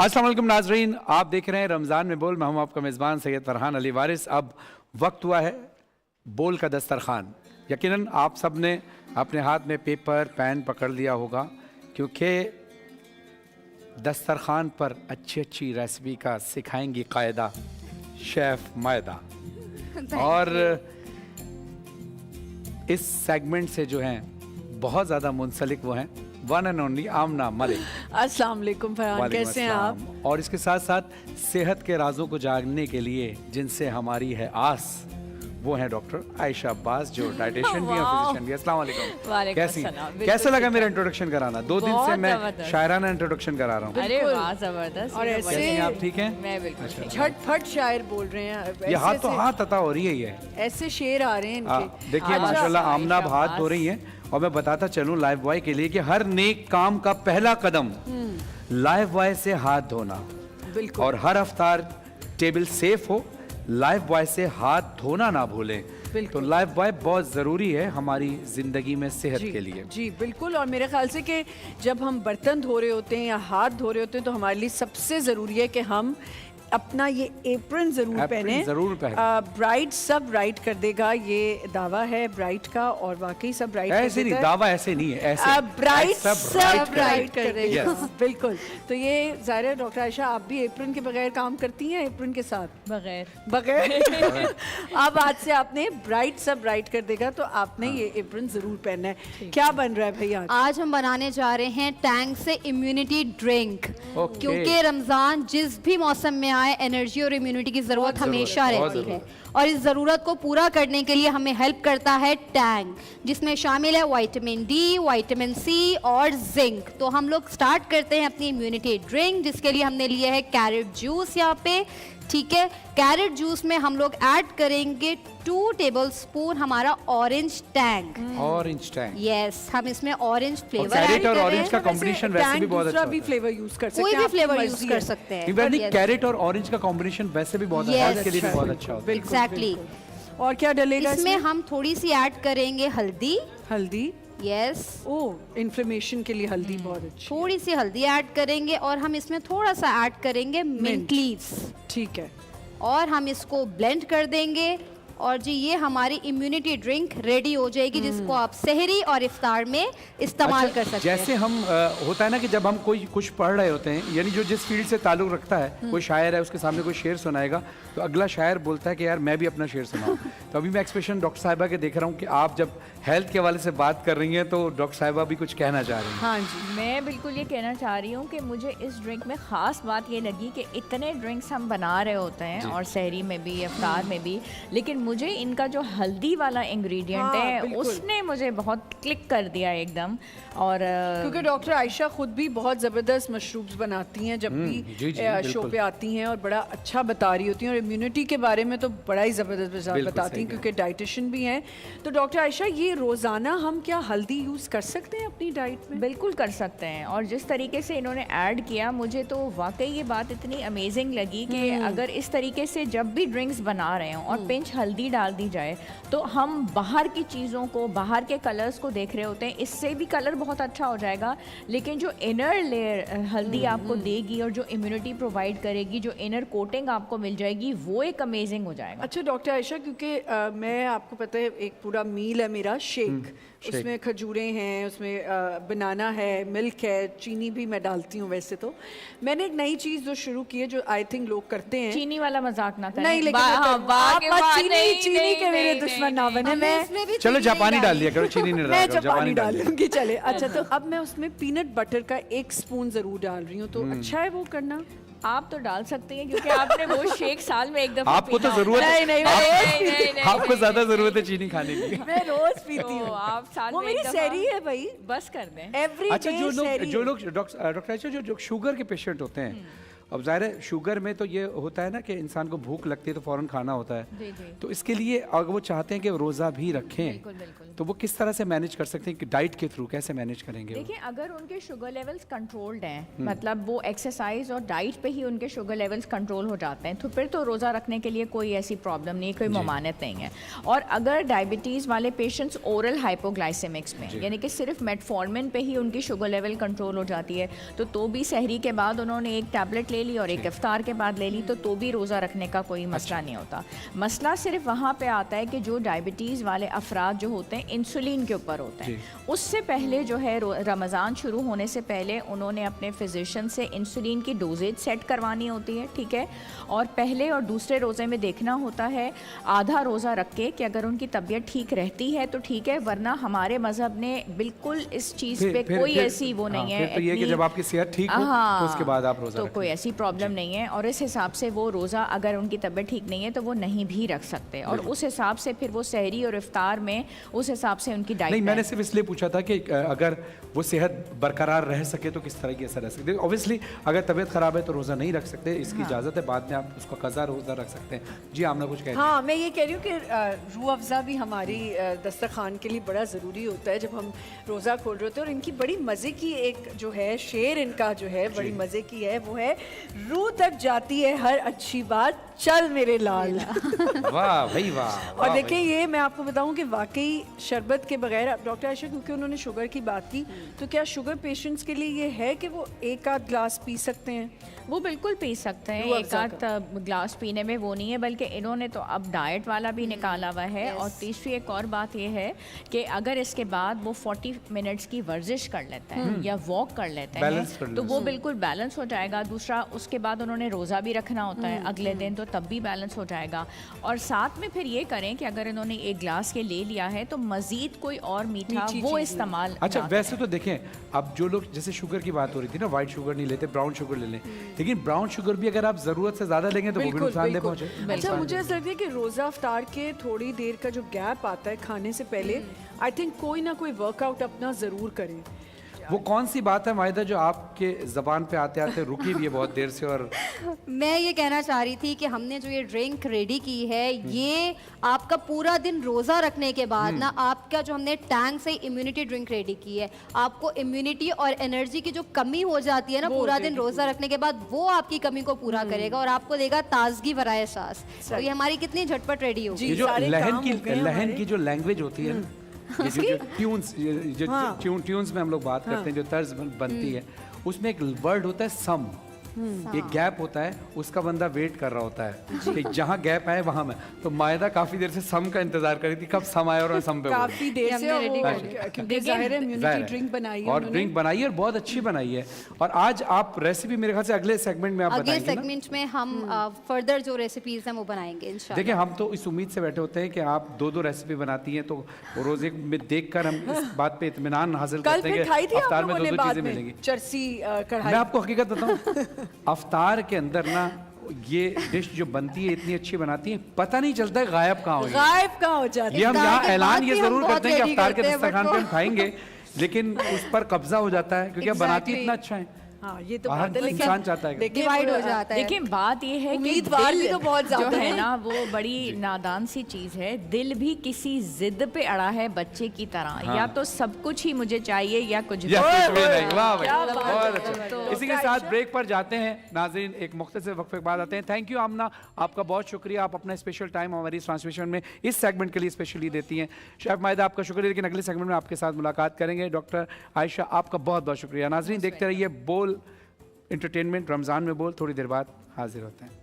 अस्सलाम वालेकुम नाजरीन, आप देख रहे हैं रमज़ान में बोल। मैं हूं आपका मेज़बान सैयद फरहान अली वारिस। अब वक्त हुआ है बोल का दस्तरखान। यकीनन आप सब ने अपने हाथ में पेपर पेन पकड़ लिया होगा, क्योंकि दस्तरखान पर अच्छी अच्छी रेसिपी का सिखाएंगी कायदा शेफ़ मायदा। और इस सेगमेंट से जो हैं बहुत ज़्यादा मुंसलिक वो हैं वन एंड ओनली आमना मलिक। अस्सलाम वालेकुम फरहान, कैसे हैं आप? और इसके साथ साथ सेहत के राजों को जानने के लिए जिनसे हमारी है आस, वो है डॉक्टर आयशा अब्बास, जो डाइटिशियन भी हैं, फिजिशियन भी। अस्सलाम वालेकुम। कैसी, कैसा लगा मेरा इंट्रोडक्शन कराना? 2 दिन से मैं शायराना इंट्रोडक्शन करा रहा हूँ। अरे वाह, जबरदस्त। और ऐसे आप ठीक हैं? मैं बिल्कुल झटपट शायर बोल रहे हैं। ये हाथ तो हाथ अता हो रही है, ये ऐसे शेर आ रहे हैं इनके। देखिए माशाल्लाह आमना हाथ धो रही हैं। और मैं बताता चलूं लाइव बॉय के लिए कि हर नेक काम का पहला कदम लाइव बॉय से हाथ धोना। बिल्कुल। और हर अफ्तार टेबल सेफ हो, लाइव बॉय से हाथ धोना ना भूलें। तो लाइव बॉय बहुत ज़रूरी है हमारी ज़िंदगी में सेहत के लिए। जी बिल्कुल। और मेरे ख्याल से कि जब हम बर्तन धो रहे होते हैं या हाथ धो रहे होते हैं तो हमारे लिए सबसे ज़रूरी है कि हम अपना ये एप्रन जरूर पहने। ब्राइट सब राइट कर देगा, ये दावा है ब्राइट का। और वाकई सब राइट ऐसे नहीं, दावा ऐसे नहीं है, ऐसे ब्राइट सब राइट कर देगा। बिल्कुल। तो ये ज़ाहिर है डॉक्टर आयशा, आप भी एप्रन के बगैर काम करती हैं? एप्रन के साथ बगैर अब आज से आपने ब्राइट सब राइट कर देगा, तो आपने ये एप्रन जरूर पहनना है। क्या बन रहा है भैया? आज हम बनाने जा रहे हैं टैंक से इम्यूनिटी ड्रिंक, क्योंकि रमजान जिस भी मौसम में आए एनर्जी और इम्यूनिटी की जरूरत हमेशा रहती है, और इस जरूरत को पूरा करने के लिए हमें हेल्प करता है टैंक, जिसमें शामिल है विटामिन डी, विटामिन सी और जिंक। तो हम लोग स्टार्ट करते हैं अपनी इम्यूनिटी ड्रिंक, जिसके लिए हमने लिया है कैरेट जूस यहाँ पे। ठीक है, कैरेट जूस में हम लोग ऐड करेंगे 2 टेबलस्पून हमारा orange Tang. Orange Tang, yes, हम इसमें ऑरेंज फ्लेवर कैरेट और ऑरेंज का कॉम्बिनेशन वैसे भी बहुत अच्छा है। फ्लेवर यूज कर सकते हैं, कोई भी फ्लेवर यूज कर सकते हैं। कैरेट और ऑरेंज का कॉम्बिनेशन वैसे भी बहुत अच्छा है, इसके लिए भी बहुत अच्छा होता है। एग्जैक्टली। और क्या डलेगा इसमें? हम थोड़ी सी ऐड करेंगे हल्दी। यस, इन्फ्लेमेशन के लिए हल्दी बहुत अच्छी। थोड़ी सी हल्दी ऐड करेंगे, और हम इसमें थोड़ा सा ऐड करेंगे मिंट लीव्स। ठीक है। और हम इसको ब्लेंड कर देंगे, और जी ये हमारी इम्यूनिटी ड्रिंक रेडी हो जाएगी, जिसको आप सहरी और इफ्तार में इस्तेमाल कर सकते हैं। जैसे हम होता है ना कि जब हम कोई कुछ पढ़ रहे होते हैं, यानी जो जिस फील्ड से ताल्लुक रखता है, कोई शायर है, उसके सामने कोई शेर सुनाएगा, तो अगला शायर बोलता है कि यार मैं भी अपना शेर सुनाऊं। तो अभी मैं एक्सप्रेशन डॉक्टर साहिबा के देख रहा हूँ कि आप जब हेल्थ के हवाले से बात कर रही हैं, तो डॉक्टर साहिबा भी कुछ कहना चाह रही हैं। हाँ जी, मैं बिल्कुल ये कहना चाह रही हूँ कि मुझे इस ड्रिंक में ख़ास बात ये लगी कि इतने ड्रिंक्स हम बना रहे होते हैं, और सहरी में भी, इफ्तार में भी, लेकिन मुझे इनका जो हल्दी वाला इंग्रेडिएंट है उसने मुझे बहुत क्लिक कर दिया एकदम। और क्योंकि डॉक्टर आयशा खुद भी बहुत ज़बरदस्त मशरूब्स बनाती हैं, जब भी शो पे आती हैं, और बड़ा अच्छा बता रही होती हैं, और इम्यूनिटी के बारे में तो बड़ा ही ज़बरदस्त बताती हैं, क्योंकि डाइटिशियन भी हैं। तो डॉक्टर आयशा, ये रोज़ाना हम क्या हल्दी यूज़ कर सकते हैं अपनी डाइट में? बिल्कुल कर सकते हैं। और जिस तरीके से इन्होंने ऐड किया, मुझे तो वाकई ये बात इतनी अमेजिंग लगी कि अगर इस तरीके से जब भी ड्रिंक्स बना रहे हों और पिंच हल्दी डाल दी जाए, तो हम बाहर की चीज़ों को, बाहर के कलर्स को देख रहे होते हैं, इससे भी कलर बहुत अच्छा हो जाएगा, लेकिन जो इनर लेयर हल्दी आपको देगी और जो इम्यूनिटी प्रोवाइड करेगी, जो इनर कोटिंग आपको मिल जाएगी, वो एक अमेजिंग हो जाएगा। अच्छा डॉक्टर आयशा, क्योंकि मैं आपको पता है एक पूरा मील है मेरा शेक, उसमें खजूरें हैं, उसमें बनाना है, मिल्क है, चीनी भी मैं डालती हूँ। वैसे तो मैंने एक नई चीज़ जो शुरू की है, जो आई थिंक लोग करते हैं, चीनी वाला मजाक ना करें। नहीं, लेकिन चीनी के मेरे दुश्मन ना बने। मैं चलो जापानी डाल दिया करो, चीनी नहीं मैं जापानी डाल लूंगी, चले। अच्छा, तो अब मैं उसमें पीनट बटर का 1 स्पून जरूर डाल रही हूँ, तो अच्छा है वो करना? आप तो डाल सकती हैं, क्योंकि आपने वो शेक साल में एक दफा आपको तो जरूरत है, नहीं, आपको ज्यादा जरूरत है चीनी खाने की। मैं रोज पीती हूँ। आप साल वो में मेरी सहरी है भाई, बस कर दें। एवरी अच्छा, जो लोग डॉक्टर जो शुगर के पेशेंट होते हैं, अब ज़ाहिर है शुगर में तो ये होता है ना कि इंसान को भूख लगती है तो फ़ौरन खाना होता है, जी जी तो इसके लिए अगर वो चाहते हैं कि रोज़ा भी रखें बिल्कुल बिल्कुल। तो वो किस तरह से मैनेज कर सकते हैं कि डाइट के थ्रू कैसे मैनेज करेंगे वो? देखिए अगर उनके शुगर लेवल्स कंट्रोल्ड हैं, मतलब वो एक्सरसाइज और डाइट पे ही उनके शुगर लेवल्स कंट्रोल हो जाते हैं, तो फिर तो रोज़ा रखने के लिए कोई ऐसी प्रॉब्लम नहीं, कोई ममानत नहीं है। और अगर डायबिटीज़ वाले पेशेंट्स ओरल हाइपोग्लाइसेमिक्स में, यानी कि सिर्फ मेटफॉर्मिन पे ही उनकी शुगर लेवल कंट्रोल हो जाती है, तो भी सहरी के बाद उन्होंने एक टैबलेट ले ली और एक इफ्तार के बाद ले ली, तो भी रोज़ा रखने का कोई मसला नहीं होता। मसला सिर्फ वहाँ पे आता है कि जो डायबिटीज़ वाले अफराद जो होते हैं इंसुलिन के ऊपर होते हैं, उससे पहले जो है रमज़ान शुरू होने से पहले उन्होंने अपने फिजिशियन से इंसुलिन की डोजेज सेट करवानी होती है, ठीक है। और पहले और दूसरे रोज़े में देखना होता है आधा रोज़ा रख के कि अगर उनकी तबीयत ठीक रहती है तो ठीक है, वरना हमारे मज़हब ने बिल्कुल इस चीज़ पे कोई ऐसी वो नहीं है, तो ये कि जब आपकी सेहत ठीक हो तो उसके बाद आप रोज़ा तो रखें। कोई ऐसी प्रॉब्लम नहीं है। और इस हिसाब से वो रोज़ा अगर उनकी तबीयत ठीक नहीं है तो वो नहीं भी रख सकते, और उस हिसाब से फिर वो सहरी और इफ्तार में उस हिसाब से उनकी डाइट। नहीं, मैंने सिर्फ इसलिए पूछा था कि अगर वो सेहत बरकरार रह सके तो किस तरह की असर रह सकती है। ऑब्वियसली अगर तबीयत खराब है तो रोज़ा नहीं रख सकते, इसकी इजाज़त है, बाद में आप उसको कज़ा रोज़ा रख सकते हैं। जी आमना कुछ कह रही हैं? हाँ, मैं ये कह रही हूँ कि रूह अफ़ज़ा भी हमारी दस्तरखान के लिए बड़ा ज़रूरी होता है जब हम रोज़ा खोल रहे होते हैं। और इनकी बड़ी मज़े की एक जो है शेर इनका जो है बड़ी मज़े की है, वो है रूह तक जाती है हर अच्छी बात, चल मेरे लाल। वाह भाई वाह। और देखिए ये मैं आपको बताऊं कि वाकई शरबत के बगैर, डॉक्टर आयशा क्योंकि उन्होंने शुगर की बात की, तो क्या शुगर पेशेंट्स के लिए ये है कि वो एक आध ग्लास पी सकते हैं? वो बिल्कुल पी सकते हैं, रूह एक अफ़ज़ा आध ग्लास पीने में वो नहीं है, बल्कि इन्होंने तो अब डाइट वाला भी निकाला हुआ है। और तीसरी एक और बात ये है कि अगर इसके बाद वो 40 मिनट्स की वर्जिश कर लेते हैं या वॉक कर लेते हैं तो वो बिल्कुल बैलेंस हो जाएगा। दूसरा उसके बाद उन्होंने रोज़ा भी रखना होता है अगले दिन, तो तब भी बैलेंस हो जाएगा। और साथ में फिर ये करें कि अगर इन्होंने एक ग्लास के ले लिया है तो मज़ीद कोई और मीठा वो इस्तेमाल। अच्छा, वैसे तो देखें अब जो लोग, जैसे शुगर की बात हो रही थी ना, वाइट शुगर नहीं लेते, ब्राउन शुगर ले लें, लेकिन ब्राउन शुगर भी अगर आप ज़रूरत से ज़्यादा लेंगे तो वो भी नुकसानदेह पहुंचे। अच्छा, मुझे ऐसा लगता है कि रोज़ा अफ्तार के थोड़ी देर का जो गैप आता है खाने से पहले, आई थिंक कोई ना कोई वर्कआउट अपना ज़रूर करें। वो कौन सी बात है माहिदा जो आपके ज़बान पे आते आते रुकी भी है बहुत देर से? और मैं ये कहना चाह रही थी कि हमने जो ये ड्रिंक रेडी की है, ये आपका पूरा दिन रोज़ा रखने के बाद ना, आपका जो हमने टैंक से इम्यूनिटी ड्रिंक रेडी की है, आपको इम्यूनिटी और एनर्जी की जो कमी हो जाती है ना पूरा दिन रोज़ा रखने के बाद, वो आपकी कमी को पूरा करेगा और आपको देगा ताजगी भरा एहसास। तो ये हमारी कितनी झटपट रेडी होगी। ये जो लहन की जो लैंग्वेज होती है, ये जो ट्यून्स, ट्यून्स में हम लोग बात करते हैं, जो तर्ज बनती है, उसमें एक वर्ड होता है सम, एक गैप होता है, उसका बंदा वेट कर रहा होता है कि जहाँ गैप आए वहाँ में। तो मायदा काफ़ी देर से सम का इंतजार कर रही थी कब सम आए, और मैं सम पे काफ़ी देर से हमने ready कर वो, क्योंकि ज़ाहिर है इम्यूनिटी ड्रिंक बनाई है और ड्रिंक बनाई है और बहुत अच्छी बनाई है। और आज आप रेसिपी मेरे ख्याल से अगले सेगमेंट में आप अगले बताएंगे ना? सेगमेंट में हम फर्दर जो रेसिपीज हैं वो बनाएंगे इंशाल्लाह। देखिए हम तो इस उम्मीद से बैठे होते हैं कि आप दो दो रेसिपी बनाती हैं, तो रोजे में देखकर हम इस बात पे इत्मीनान हासिल कल करते हैं फिर खाई कि थी आप अफ्तार में लोगों ने दो दो बाद चीजें में मिलेंगी। चरसी कढ़ाई। मैं आपको हकीकत बताऊं, अफ्तार के अंदर ना ये डिश जो बनती है इतनी अच्छी बनाती है, पता नहीं चलता है गायब कहाँ हो जाती है। गायब कहाँ हो जाती है। ये हम यहाँ ऐलान ये भी हम जरूर बहुत करते हैं कि ready अफ्तार के करते हैं, दस्तरखान but पे हम खाएंगे, लेकिन उस पर कब्जा हो जाता है क्योंकि बनाती इतना अच्छा है। हाँ, ये तो हर बात है, लेकिन इंसान चाहता है कि डिवाइड हो जाता है। देखिए बात ये है कि उम्मीदवार भी दिल तो बहुत जो ज्यादा है हैं। ना, वो बड़ी नादान सी चीज़ है। दिल भी किसी जिद पे अड़ा है बच्चे की तरह, या तो सब कुछ ही मुझे चाहिए या कुछ भी। या कुछ भी नहीं। वाह भाई, क्या बात बहुत है। अच्छा। तो इसी के साथ ब्रेक पर जाते हैं नाज़रीन, एक मुख्तसर वक्फे के बाद आते हैं। थैंक यू आमना, आपका बहुत शुक्रिया, आप अपना स्पेशल टाइम हमारी ट्रांसमिशन में इस सेगमेंट के लिए स्पेशली देती हैं। शेफ माहिदा आपका शुक्रिया, लेकिन अगले सेगमेंट में आपके साथ मुलाकात करेंगे। डॉक्टर आयशा आपका बहुत बहुत शुक्रिया। नाज़रीन देखते रहिए बोल एंटरटेनमेंट, रमज़ान में बोल, थोड़ी देर बाद हाजिर होते हैं।